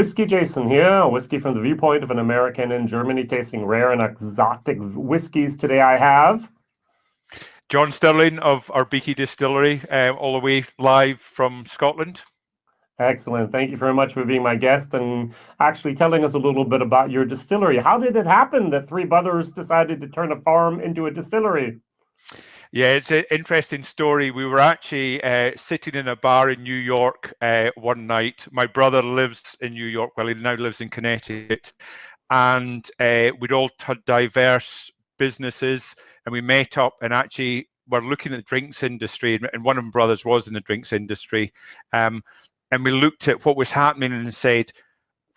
WhiskyJason here, whiskey from the viewpoint of an American in Germany tasting rare and exotic whiskeys. Today I have John Sterling of Arbikie Distillery, all the way live from Scotland. Excellent. Thank you very much for being my guest and actually telling us a little bit about your distillery. How did it happen that three brothers decided to turn a farm into a distillery? Yeah, it's an interesting story. We were actually sitting in a bar in New York one night. My brother lives in New York, well, he now lives in Connecticut. And we'd all had diverse businesses, and we met up and actually were looking at the drinks industry, and one of my brothers was in the drinks industry. And we looked at what was happening and said,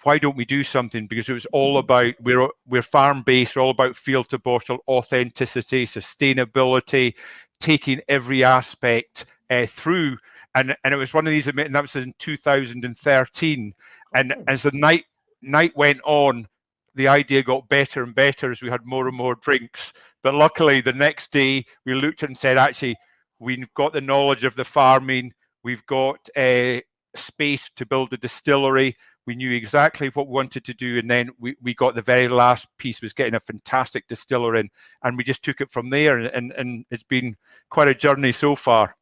why don't we do something? Because it was all about, we're farm-based, all about field to bottle, authenticity, sustainability, taking every aspect through. And it was one of these, and that was in 2013. And as the night went on, the idea got better and better as we had more and more drinks. But luckily, the next day, we looked and said, actually, we've got the knowledge of the farming, we've got space to build a distillery. We knew exactly what we wanted to do, and then we got the very last piece, was getting a fantastic distiller in, and we just took it from there, and it's been quite a journey so far.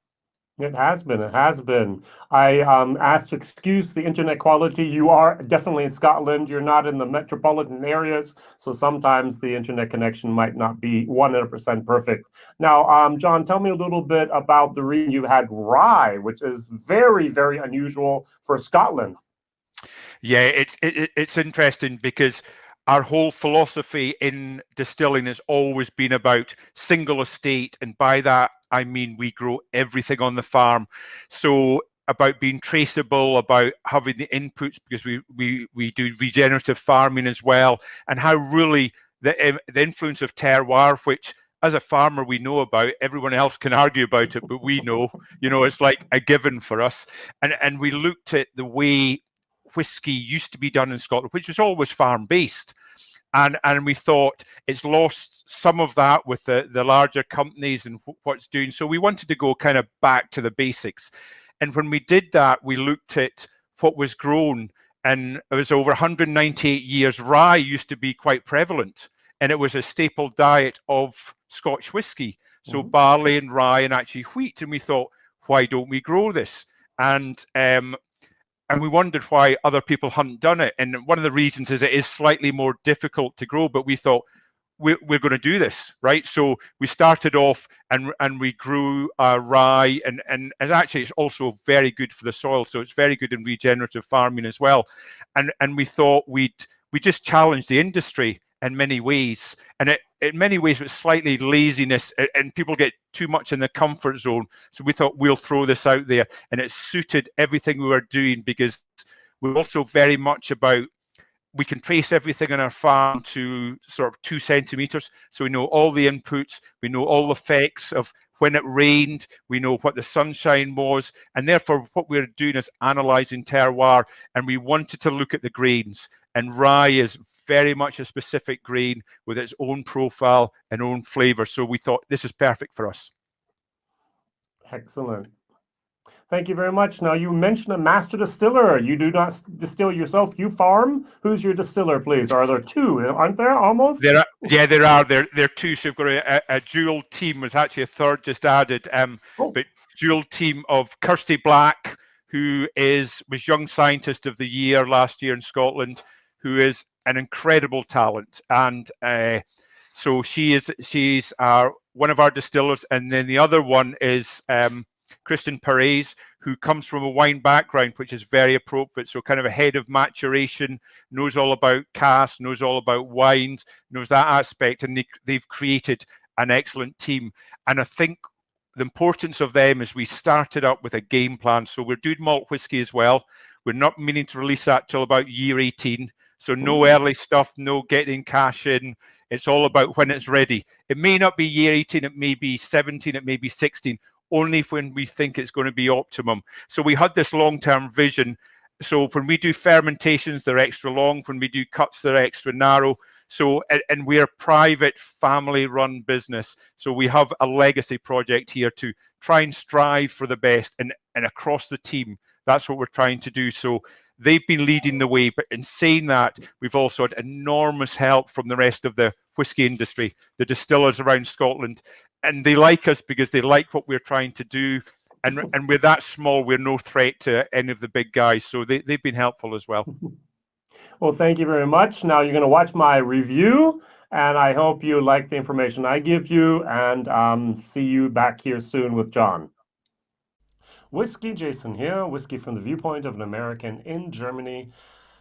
It has been. It has been. I asked to excuse the internet quality. You are definitely in Scotland. You're not in the metropolitan areas, so sometimes the internet connection might not be 100% perfect. Now, John, tell me a little bit about the reason you had rye, which is very, very unusual for Scotland. Yeah, it's interesting because our whole philosophy in distilling has always been about single estate, and by that I mean we grow everything on the farm. So about being traceable, about having the inputs, because we do regenerative farming as well, and how really the influence of terroir, which as a farmer we know about, everyone else can argue about it, but we know, it's like a given for us. And we looked at the way whiskey used to be done in Scotland, which was always farm-based. And we thought it's lost some of that with the larger companies and what's doing. So we wanted to go kind of back to the basics. And when we did that, we looked at what was grown, and it was over 198 years. Rye used to be quite prevalent, and it was a staple diet of Scotch whisky. So barley and rye and actually wheat. And we thought, why don't we grow this? And we wondered why other people hadn't done it. And one of the reasons is it is slightly more difficult to grow, but we thought we're going to do this, right? So we started off and we grew rye, and actually it's also very good for the soil. So it's very good in regenerative farming as well. And we thought we just challenged the industry in many ways, and in many ways it was slightly laziness, and people get too much in the comfort zone. So we thought we'll throw this out there, and it suited everything we were doing, because we're also very much about, we can trace everything on our farm to sort of 2 centimeters. So we know all the inputs, we know all the effects of when it rained, we know what the sunshine was, and therefore what we're doing is analyzing terroir, and we wanted to look at the grains, and rye is very much a specific grain with its own profile and own flavor. So we thought this is perfect for us. Excellent. Thank you very much. Now, you mentioned a master distiller. You do not distill yourself, you farm. Who's your distiller, please? Are there two, aren't there, almost? There are. There are two. So we've got a dual team. There's actually a third just added, but dual team of Kirsty Black, who was Young Scientist of the Year last year in Scotland, who is an incredible talent, and so she's one of our distillers. And then the other one is Kristen Perez, who comes from a wine background, which is very appropriate. So kind of a head of maturation, knows all about cask, knows all about wines, knows that aspect, and they've created an excellent team. And I think the importance of them is we started up with a game plan. So we're doing malt whiskey as well. We're not meaning to release that till about year 18. So no early stuff, no getting cash in. It's all about when it's ready. It may not be year 18, it may be 17, it may be 16, only when we think it's going to be optimum. So we had this long-term vision. So when we do fermentations, they're extra long. When we do cuts, they're extra narrow. So, and we're a private family-run business. So we have a legacy project here to try and strive for the best, and across the team, that's what we're trying to do. So they've been leading the way. But in saying that, we've also had enormous help from the rest of the whisky industry, the distillers around Scotland, and they like us because they like what we're trying to do. And we're that small, we're no threat to any of the big guys. So they've been helpful as well. Well, thank you very much. Now you're going to watch my review, and I hope you like the information I give you, and see you back here soon with John. WhiskyJason here, whiskey from the viewpoint of an American in Germany,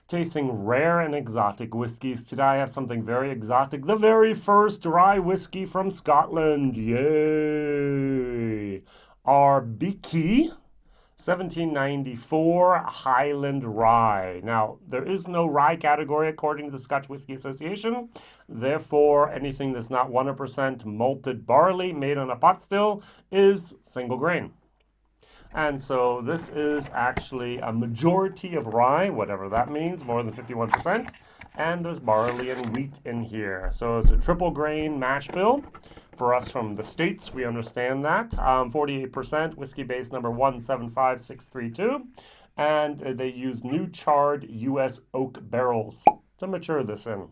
tasting rare and exotic whiskeys. Today I have something very exotic, the very first rye whiskey from Scotland. Yay! Arbikie 1794 Highland Rye. Now, there is no rye category according to the Scotch Whisky Association. Therefore, anything that's not 100% malted barley made on a pot still is single grain. And so this is actually a majority of rye, whatever that means, more than 51%. And there's barley and wheat in here. So it's a triple grain mash bill. For us from the States, we understand that. 48%, whiskey base number 175632. And they use new charred U.S. oak barrels to mature this in.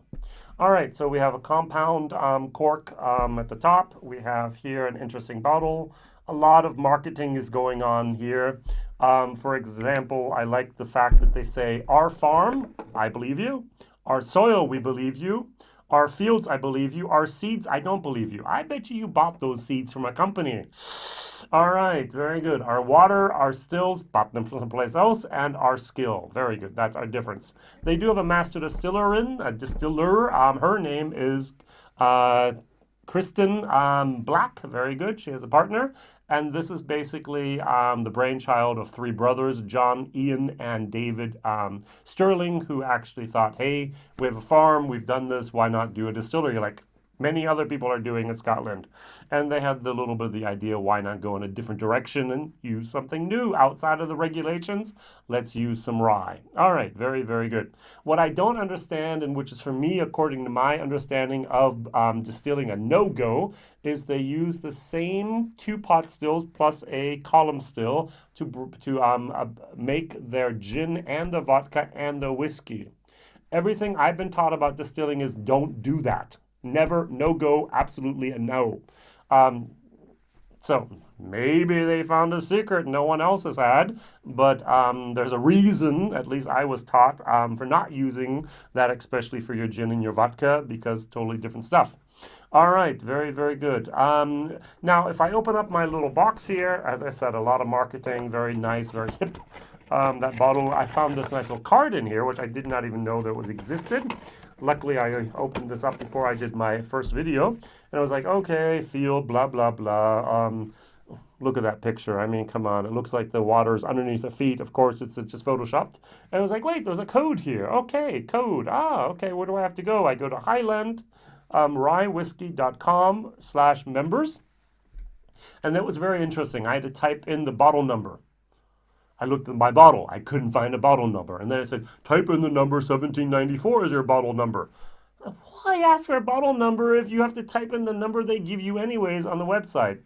All right, so we have a compound cork at the top. We have here an interesting bottle. A lot of marketing is going on here. For example, I like the fact that they say, our farm, I believe you. Our soil, we believe you. Our fields, I believe you. Our seeds, I don't believe you. I bet you bought those seeds from a company. All right, very good. Our water, our stills, bought them from someplace else, and our skill. Very good. That's our difference. They do have a master distiller a distiller. Her name is Kristen Black. Very good. She has a partner. And this is basically the brainchild of three brothers, John, Ian, and David Sterling, who actually thought, hey, we have a farm, we've done this, why not do a distillery like many other people are doing in Scotland? And they had the little bit of the idea, why not go in a different direction and use something new outside of the regulations? Let's use some rye. All right, very, very good. What I don't understand, and which is for me, according to my understanding of distilling a no-go, is they use the same two pot stills plus a column still to make their gin and the vodka and the whiskey. Everything I've been taught about distilling is don't do that. Never, no go, absolutely a no. So maybe they found a secret no one else has had, but there's a reason, at least I was taught, for not using that, especially for your gin and your vodka, because totally different stuff. All right, very, very good. Now, if I open up my little box here, as I said, a lot of marketing, very nice, very hip. That bottle, I found this nice little card in here, which I did not even know that it existed. Luckily, I opened this up before I did my first video, and I was like, okay, field, blah, blah, blah. Look at that picture. I mean, come on. It looks like the water is underneath the feet. Of course, it's just photoshopped. And I was like, wait, there's a code here. Okay, code. Okay, where do I have to go? I go to Highland RyeWhisky.com/members. And that was very interesting. I had to type in the bottle number. I looked at my bottle. I couldn't find a bottle number. And then it said, type in the number 1794 as your bottle number. Why ask for a bottle number if you have to type in the number they give you anyways on the website?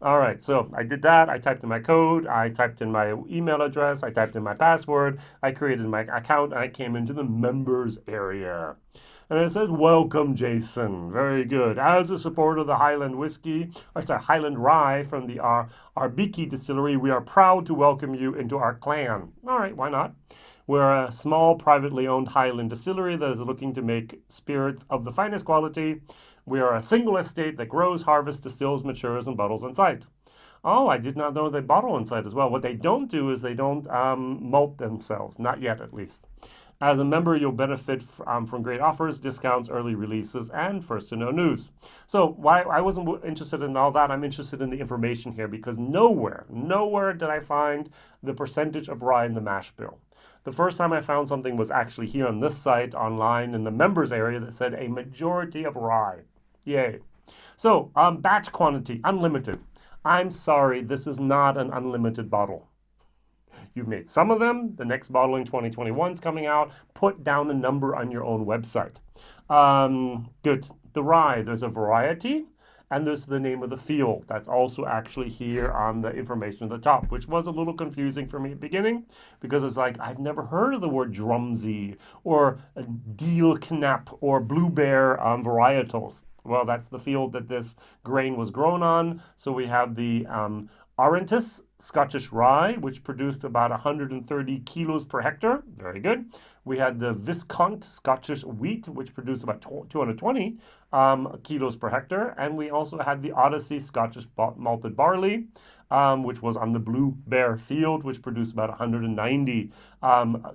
All right, so I did that. I typed in my code. I typed in my email address. I typed in my password. I created my account, and I came into the members area. And it says, welcome, Jason. Very good. As a supporter of the Highland Highland Rye from the Arbikie Distillery, we are proud to welcome you into our clan. All right, why not? We're a small, privately owned Highland distillery that is looking to make spirits of the finest quality. We are a single estate that grows, harvests, distills, matures, and bottles on site. Oh, I did not know they bottle on site as well. What they don't do is they don't malt themselves. Not yet, at least. As a member, you'll benefit from great offers, discounts, early releases, and first-to-know news. So why I wasn't interested in all that. I'm interested in the information here because nowhere did I find the percentage of rye in the mash bill. The first time I found something was actually here on this site online in the members area that said a majority of rye. Yay. So batch quantity, unlimited. I'm sorry, this is not an unlimited bottle. You've made some of them. The next bottle in 2021 is coming out. Put down a number on your own website. Good. The rye, there's a variety. and this is the name of the field. That's also actually here on the information at the top, which was a little confusing for me at the beginning, because it's like, I've never heard of the word drumsy or deal knap or blue bear varietals. Well, that's the field that this grain was grown on. So we have the Arbikie Scottish Rye, which produced about 130 kilos per hectare. Very good. We had the Viscount Scottish Wheat, which produced about 220 kilos per hectare. And we also had the Odyssey Scottish Malted Barley, which was on the Blue Bear field, which produced about 190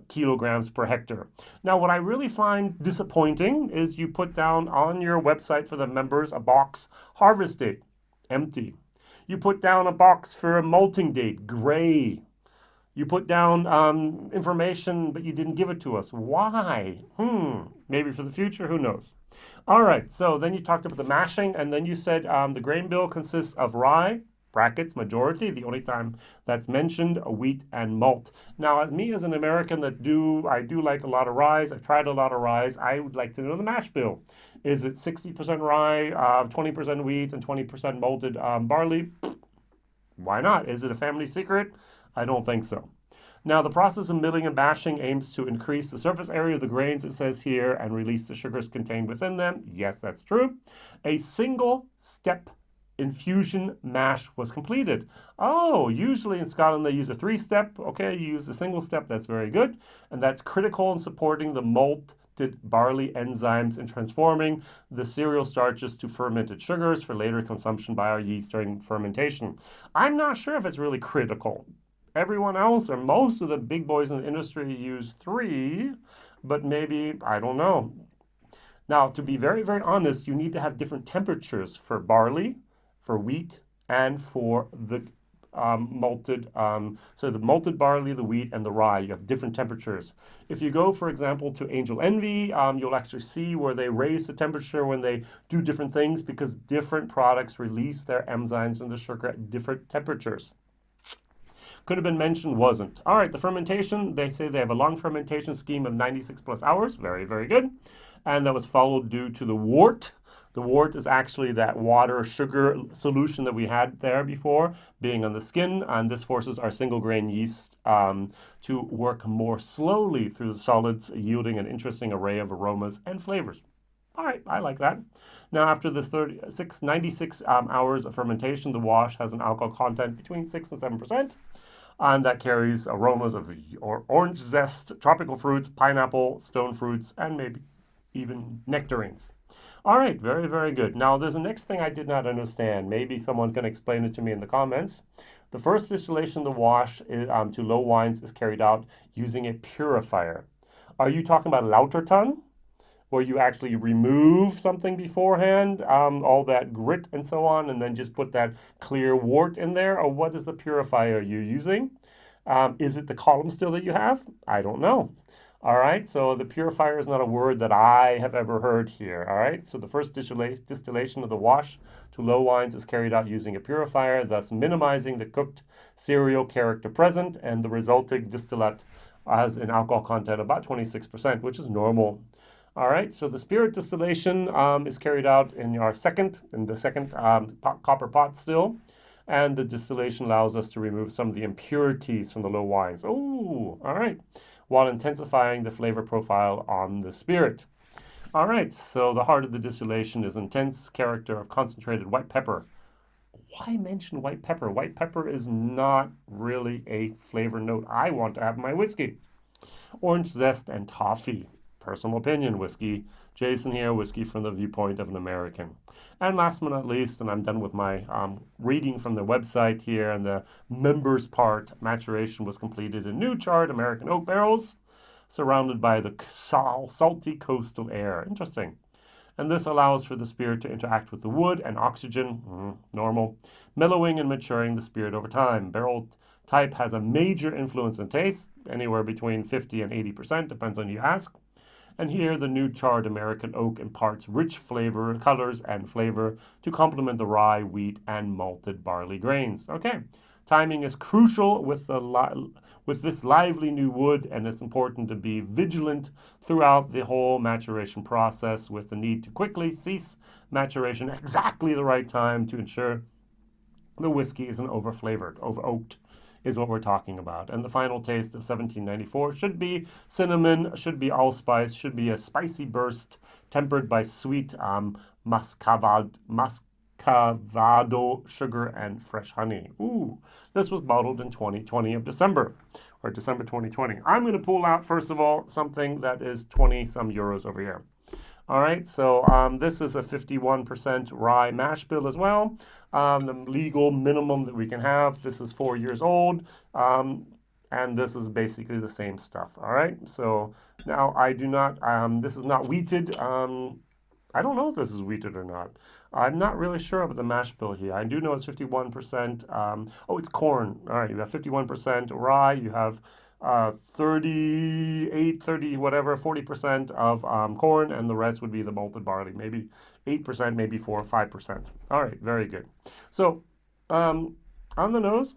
kilograms per hectare. Now, what I really find disappointing is you put down on your website for the members a box harvest date, empty. You put down a box for a malting date, gray. You put down information, but you didn't give it to us. Why? Maybe for the future, who knows? All right, so then you talked about the mashing, and then you said the grain bill consists of rye, brackets, majority, the only time that's mentioned, wheat and malt. Now, me as an American I do like a lot of ryes. I've tried a lot of ryes. I would like to know the mash bill. Is it 60% rye, 20% wheat, and 20% malted barley? Why not? Is it a family secret? I don't think so. Now, the process of milling and mashing aims to increase the surface area of the grains, it says here, and release the sugars contained within them. Yes, that's true. A single step infusion mash was completed. Oh, usually in Scotland they use a 3-step. Okay, you use a single step. That's very good. And that's critical in supporting the malted barley enzymes in transforming the cereal starches to fermented sugars for later consumption by our yeast during fermentation. I'm not sure if it's really critical. Everyone else, or most of the big boys in the industry, use 3, but maybe, I don't know. Now, to be very, very honest, you need to have different temperatures for barley, for wheat, and for the malted, so the malted barley, the wheat, and the rye. You have different temperatures. If you go, for example, to Angel Envy, you'll actually see where they raise the temperature when they do different things, because different products release their enzymes in the sugar at different temperatures. Could have been mentioned, wasn't. All right, the fermentation, they say they have a long fermentation scheme of 96 plus hours. Very, very good. And that was followed due to the wort. The wort is actually that water sugar solution that we had there before being on the skin, and this forces our single grain yeast to work more slowly through the solids, yielding an interesting array of aromas and flavors. All right, I like that. Now, after the 96 hours of fermentation, the wash has an alcohol content between 6 and 7%, and that carries aromas of orange zest, tropical fruits, pineapple, stone fruits, and maybe even nectarines. All right, very, very good. Now, there's a next thing I did not understand. Maybe someone can explain it to me in the comments. The first distillation of the wash to low wines is carried out using a purifier. Are you talking about Lauterton, where you actually remove something beforehand, all that grit and so on, and then just put that clear wort in there? Or what is the purifier you're using? Is it the column still that you have? I don't know. All right, so the purifier is not a word that I have ever heard here. All right, so the first distillation of the wash to low wines is carried out using a purifier, thus minimizing the cooked cereal character present, and the resulting distillate has an alcohol content of about 26%, which is normal. All right, so the spirit distillation is carried out in the second copper pot still, and the distillation allows us to remove some of the impurities from the low wines. Oh, all right, while intensifying the flavor profile on the spirit. All right, so the heart of the distillation is intense character of concentrated white pepper. Why mention white pepper? White pepper is not really a flavor note I want to have in my whiskey. Orange zest and toffee. Personal opinion, WhiskyJason here, whiskey from the viewpoint of an American. And last but not least, and I'm done with my reading from the website here, and the members part, maturation was completed in new charred American oak barrels, surrounded by the salty coastal air. Interesting. And this allows for the spirit to interact with the wood and oxygen, normal, mellowing and maturing the spirit over time. Barrel type has a major influence in taste, anywhere between 50 and 80%, depends on who you ask. And here, the new charred American oak imparts rich flavor, colors, and flavor to complement the rye, wheat, and malted barley grains. Okay, timing is crucial with this lively new wood, and it's important to be vigilant throughout the whole maturation process with the need to quickly cease maturation at exactly the right time to ensure the whiskey isn't over-flavored, over-oaked is what we're talking about. And the final taste of 1794 should be cinnamon, should be allspice, should be a spicy burst tempered by sweet muscovado sugar and fresh honey. Ooh, this was bottled in 2020 of December, or December 2020. I'm going to pull out, first of all, something that is 20 some euros over here. All right, so this is a 51% rye mash bill as well. The legal minimum that we can have. This is 4 years old, and this is basically the same stuff. All right, so now I do not, this is not wheated. I don't know if this is wheated or not. I'm not really sure about the mash bill here. I do know it's 51%. Oh, it's corn. All right, you have 51% rye. You have 38, 30, whatever, 40% of corn, and the rest would be the malted barley, maybe 8%, maybe 4 or 5%. All right, very good. So on the nose,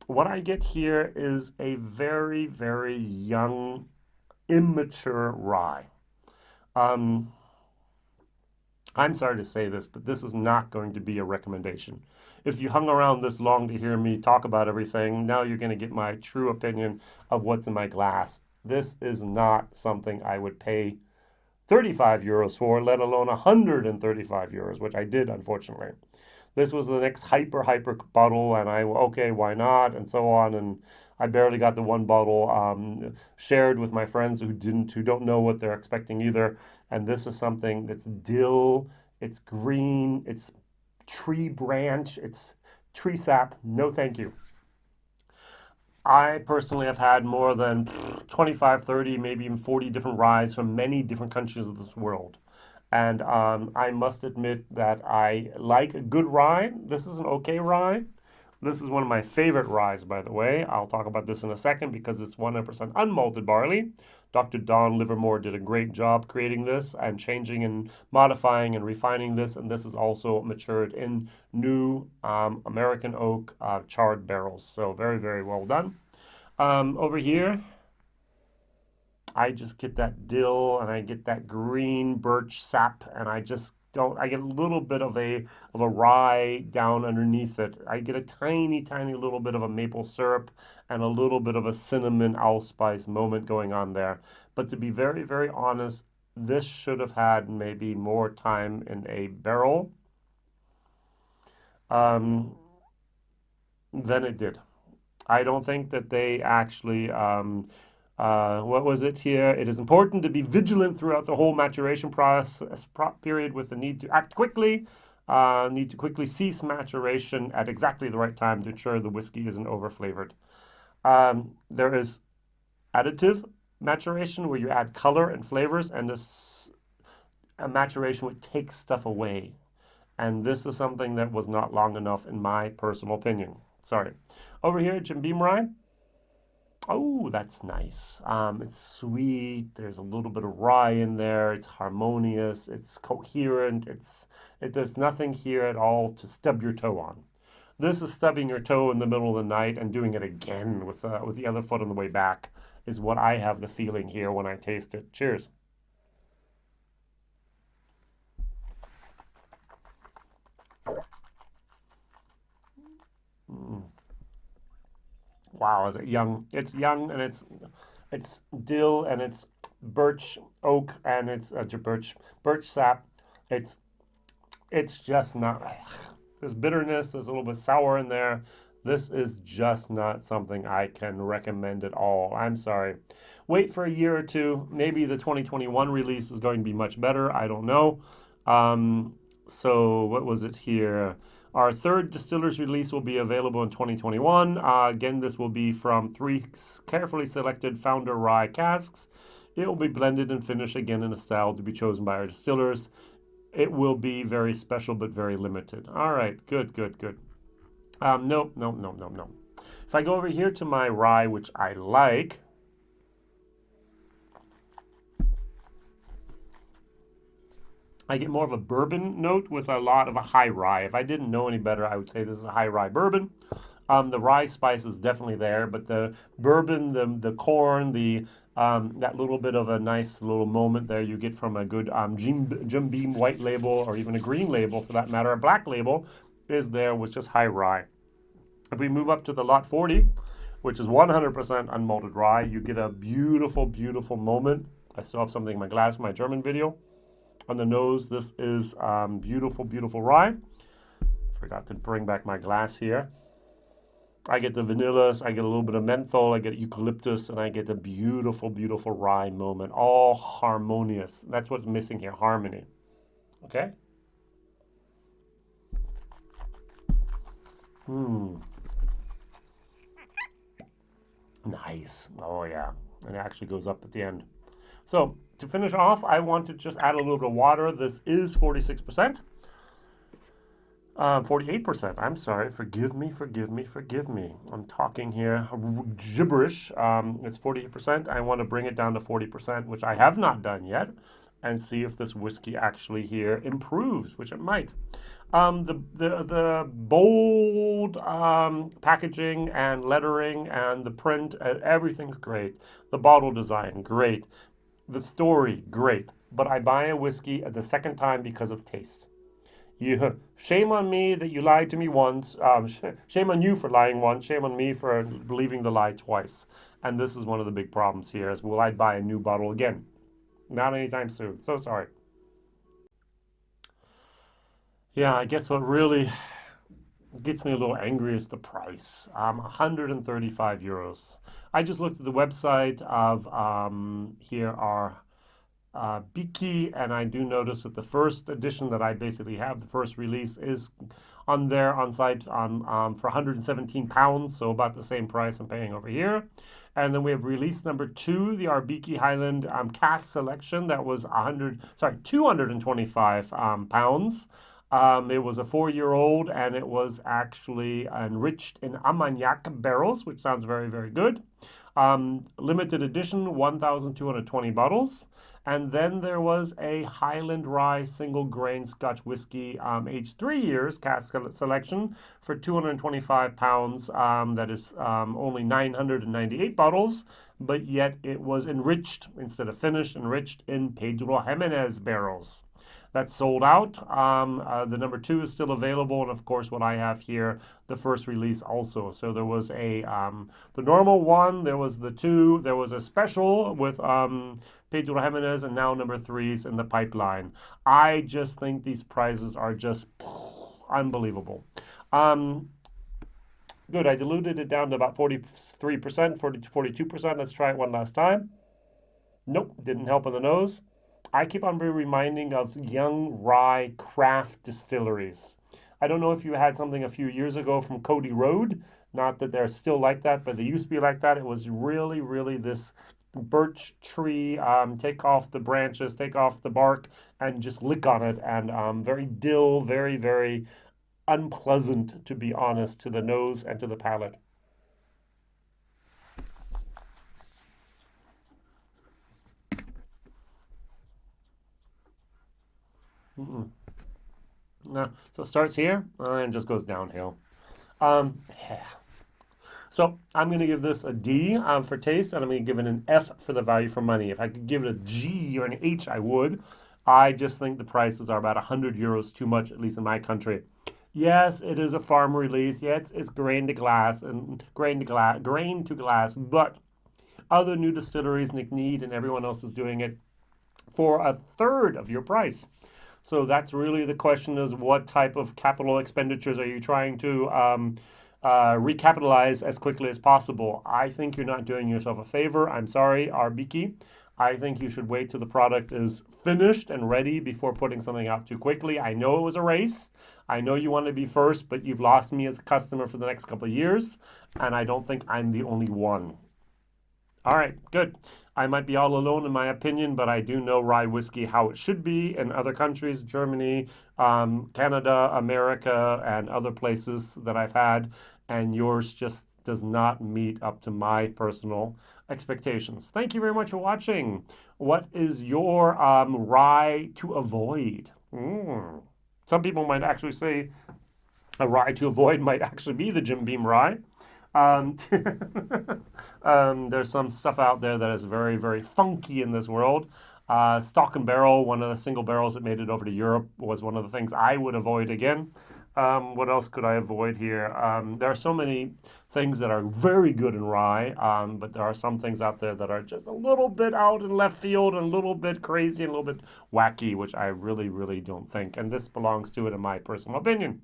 what I get here is a very, very young, immature rye. I'm sorry to say this, but this is not going to be a recommendation. If you hung around this long to hear me talk about everything, now you're going to get my true opinion of what's in my glass. This is not something I would pay 35 euros for, let alone 135 euros, which I did, unfortunately. This was the next hyper bottle, and okay, why not, and so on. And I barely got the one bottle shared with my friends who don't know what they're expecting either. And this is something that's dill, it's green, it's tree branch, it's tree sap. No, thank you. I personally have had more than 25, 30, maybe even 40 different ryes from many different countries of this world. And I must admit that I like a good rye. This is an okay rye. This is one of my favorite ryes, by the way. I'll talk about this in a second because it's 100% unmalted barley. Dr. Don Livermore did a great job creating this and changing and modifying and refining this. And this is also matured in new American oak charred barrels. So very, very well done. Over here, I just get that dill and I get that green birch sap, and I just don't, I get a little bit of a rye down underneath it. I get a tiny, tiny little bit of a maple syrup and a little bit of a cinnamon allspice moment going on there. But to be very, very honest, this should have had maybe more time in a barrel than it did. I don't think that they actually what was it here? It is important to be vigilant throughout the whole maturation process period with the need to act quickly, need to quickly cease maturation at exactly the right time to ensure the whiskey isn't overflavored. There is additive maturation where you add color and flavors, and a maturation would take stuff away. And this is something that was not long enough in my personal opinion. Sorry. Over here, Jim Beam Rye. Oh, that's nice. It's sweet. There's a little bit of rye in there. It's harmonious. It's coherent. There's nothing here at all to stub your toe on. This is stubbing your toe in the middle of the night and doing it again with the other foot on the way back is what I have the feeling here when I taste it. Cheers. Mm. Wow, is it young? It's young and it's dill and it's birch oak and it's birch sap. It's just not. There's bitterness. There's a little bit sour in there. This is just not something I can recommend at all. I'm sorry. Wait for a year or two. Maybe the 2021 release is going to be much better. I don't know. So what was it here? Our third distiller's release will be available in 2021. Again, this will be from 3 carefully selected founder rye casks. It will be blended and finished again in a style to be chosen by our distillers. It will be very special but very limited. All right, good. No. If I go over here to my rye, which I like, I get more of a bourbon note with a lot of a high rye. If I didn't know any better, I would say this is a high rye bourbon. The rye spice is definitely there, but the bourbon, the corn, the that little bit of a nice little moment there you get from a good Jim Beam white label or even a green label for that matter, a black label is there with just high rye. If we move up to the lot 40, which is 100% unmalted rye, you get a beautiful, beautiful moment. I still have something in my glass in my German video. On the nose, this is beautiful, beautiful rye. Forgot to bring back my glass here. I get the vanillas, I get a little bit of menthol, I get eucalyptus, and I get a beautiful, beautiful rye moment. All harmonious. That's what's missing here, harmony. Okay? Nice. Oh, yeah. And it actually goes up at the end. So, to finish off, I want to just add a little bit of water. This is 46%. 48%. I'm sorry. Forgive me, forgive me, forgive me. I'm talking here gibberish. It's 48%. I want to bring it down to 40%, which I have not done yet, and see if this whiskey actually here improves, which it might. The bold packaging and lettering and the print, everything's great. The bottle design, great. The story, great. But I buy a whiskey at the second time because of taste. Shame on me that you lied to me once. Shame on you for lying once. Shame on me for believing the lie twice. And this is one of the big problems here is, will I buy a new bottle again? Not anytime soon. So sorry. Yeah, I guess what really gets me a little angry is the price. 135 euros. I just looked at the website of here are Arbiki, and I do notice that the first edition that I basically have, the first release, is on there on site for 117 pounds, so about the same price I'm paying over here. And then we have release number 2, the Arbikie Highland Cask Selection, that was 225 pounds. It was a 4-year-old, and it was actually enriched in Armagnac barrels, which sounds very, very good. Limited edition, 1,220 bottles. And then there was a Highland Rye single grain Scotch whiskey, aged 3 years, cask selection for 225 pounds. That is only 998 bottles, but yet it was enriched, instead of finished, enriched in Pedro Jimenez barrels. That's sold out. The number 2 is still available, and of course what I have here, the first release also. So there was a the normal one, there was the 2, there was a special with Pedro Jimenez, and now number 3's in the pipeline. I just think these prices are just unbelievable. Good, I diluted it down to about 43%, 42%. Let's try it one last time. Nope, didn't help on the nose. I keep on reminding of young rye craft distilleries. I don't know if you had something a few years ago from Cody Road. Not that they're still like that, but they used to be like that. It was really, really this birch tree, take off the branches, take off the bark, and just lick on it. And very dill, very, very unpleasant, to be honest, to the nose and to the palate. No, so it starts here and just goes downhill. Yeah. So I'm going to give this a D for taste, and I'm going to give it an F for the value for money. If I could give it a G or an H, I would. I just think the prices are about 100 euros too much, at least in my country. Yes, it is a farm release. Yes, it's grain to glass and grain to glass, but other new distilleries, Nick Need and everyone else is doing it for a third of your price. So that's really the question: is what type of capital expenditures are you trying to recapitalize as quickly as possible? I think you're not doing yourself a favor. I'm sorry, Arbiki. I think you should wait till the product is finished and ready before putting something out too quickly. I know it was a race. I know you want to be first, but you've lost me as a customer for the next couple of years, and I don't think I'm the only one. All right, good. I might be all alone in my opinion, but I do know rye whiskey how it should be in other countries, Germany, Canada, America, and other places that I've had. And yours just does not meet up to my personal expectations. Thank you very much for watching. What is your rye to avoid? Some people might actually say a rye to avoid might actually be the Jim Beam rye. Um, there's some stuff out there that is very, very funky in this world. Stock and barrel, one of the single barrels that made it over to Europe, was one of the things I would avoid again. What else could I avoid here? There are so many things that are very good in rye, but there are some things out there that are just a little bit out in left field and a little bit crazy and a little bit wacky, which I really, really don't think. And this belongs to it in my personal opinion.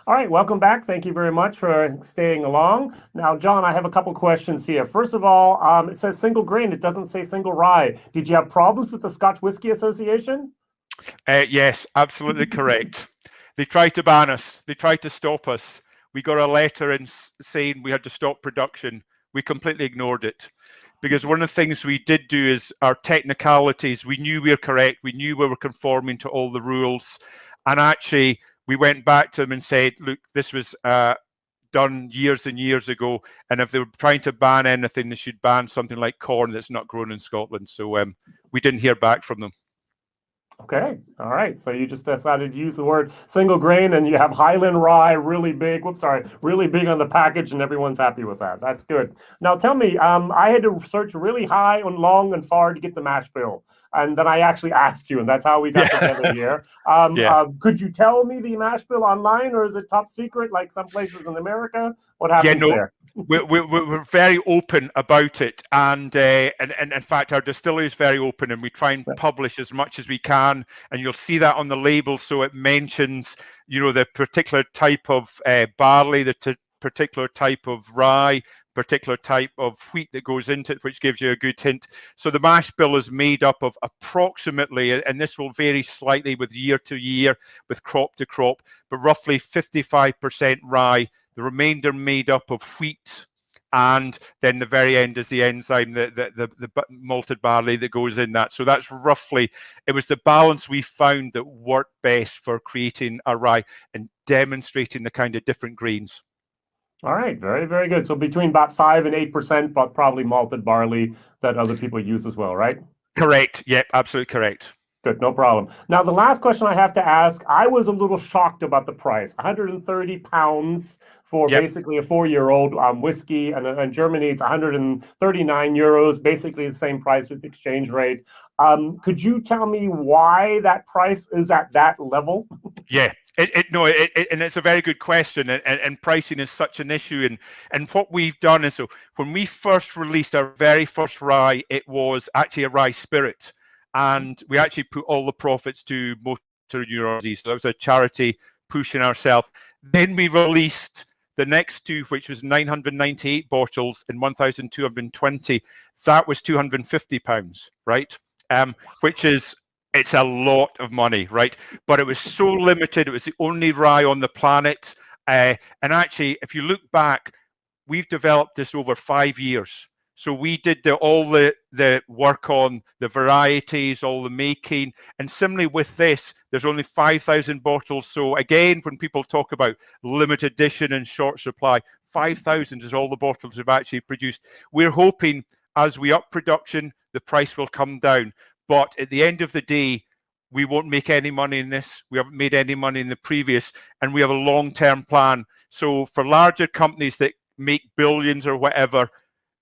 All right, welcome back. Thank you very much for staying along. Now, John, I have a couple questions here. First of all, it says single grain. It doesn't say single rye. Did you have problems with the Scotch Whisky Association? Yes, absolutely correct. They tried to ban us. They tried to stop us. We got a letter in saying we had to stop production. We completely ignored it because one of the things we did do is our technicalities. We knew we were correct. We knew we were conforming to all the rules. And actually, we went back to them and said, look, this was done years and years ago. And if they were trying to ban anything, they should ban something like corn that's not grown in Scotland. So we didn't hear back from them. Okay, all right. So you just decided to use the word single grain, and you have Highland Rye really big. Whoops, sorry, really big on the package, and everyone's happy with that. That's good. Now tell me, I had to search really high and long and far to get the mash bill, and then I actually asked you, and that's how we got together here. Could you tell me the mash bill online, or is it top secret like some places in America? What happens there? We're very open about it, and in fact our distillery is very open, and we try and publish as much as we can, and you'll see that on the label. So it mentions, you know, the particular type of barley, the particular type of rye, particular type of wheat that goes into it, which gives you a good hint. So the mash bill is made up of approximately, and this will vary slightly with year to year, with crop to crop, but roughly 55% rye. The remainder made up of wheat, and then the very end is the enzyme, the malted barley that goes in that. So that's roughly, it was the balance we found that worked best for creating a rye and demonstrating the kind of different grains. All right, very, very good. So between about 5 and 8%, but probably malted barley that other people use as well, right? Correct. Yep, absolutely correct. Good, no problem. Now, the last question I have to ask, I was a little shocked about the price. 130 pounds for basically a 4-year-old whiskey, and in Germany it's 139 euros, basically the same price with exchange rate. Could you tell me why that price is at that level? Yeah, and it's a very good question, and pricing is such an issue. And what we've done is, so when we first released our very first rye, it was actually a rye spirit. And we actually put all the profits to motor neurology. So that was a charity pushing ourselves. Then we released the next two, which was 998 bottles in 1,220. That was £250, right? Which is, it's a lot of money, right? But it was so limited. It was the only rye on the planet. And actually, if you look back, we've developed this over 5 years. So we did all the work on the varieties, all the making, and similarly with this, there's only 5,000 bottles. So again, when people talk about limited edition and short supply, 5,000 is all the bottles we've actually produced. We're hoping as we up production, the price will come down. But at the end of the day, we won't make any money in this. We haven't made any money in the previous, and we have a long-term plan. So for larger companies that make billions or whatever,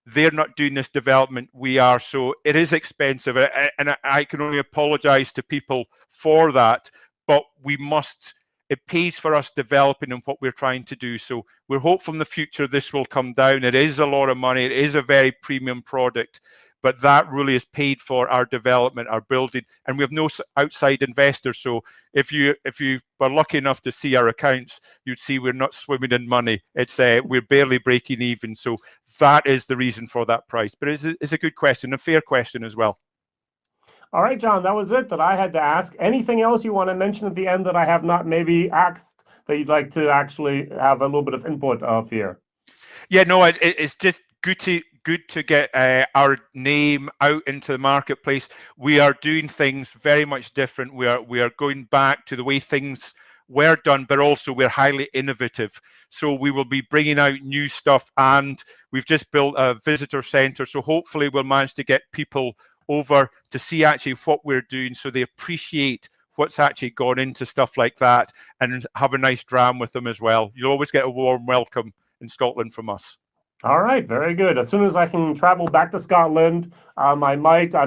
they're not doing this development, we are. So it is expensive, and I can only apologize to people for that, but we must, it pays for us developing and what we're trying to do. So we're hopeful in the future this will come down. It is a lot of money, it is a very premium product, but that really is paid for our development, our building, and we have no outside investors. So if you were lucky enough to see our accounts, you'd see we're not swimming in money. It's we're barely breaking even. So that is the reason for that price. But it's a good question, a fair question as well. All right, John, that was it that I had to ask. Anything else you want to mention at the end that I have not maybe asked that you'd like to actually have a little bit of input of here? Yeah, no, it's just good good to get our name out into the marketplace. We are doing things very much different. We are going back to the way things were done, but also we're highly innovative. So we will be bringing out new stuff, and we've just built a visitor center. So hopefully we'll manage to get people over to see actually what we're doing, so they appreciate what's actually gone into stuff like that, and have a nice dram with them as well. You'll always get a warm welcome in Scotland from us. All right, very good. As soon as I can travel back to Scotland, I'm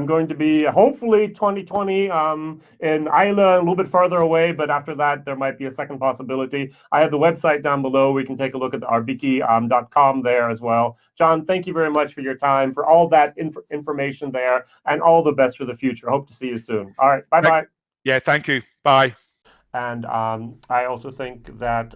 going to be hopefully 2020 in Islay, a little bit further away, but after that, there might be a second possibility. I have the website down below. We can take a look at the Arbikie.com there as well. John, thank you very much for your time, for all that information there, and all the best for the future. Hope to see you soon. All right, bye-bye. Yeah, thank you. Bye. And I also think that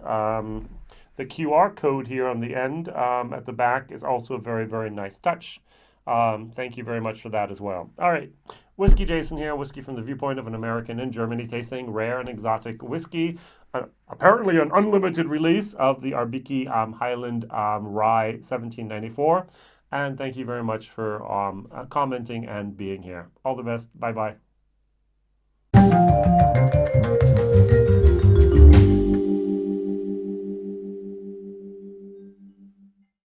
the QR code here on the end at the back is also a very, very nice touch. Thank you very much for that as well. All right, WhiskyJason here, whiskey from the viewpoint of an American in Germany, tasting rare and exotic whiskey. Apparently an unlimited release of the Arbikie Highland Rye 1794. And thank you very much for commenting and being here. All the best. Bye-bye.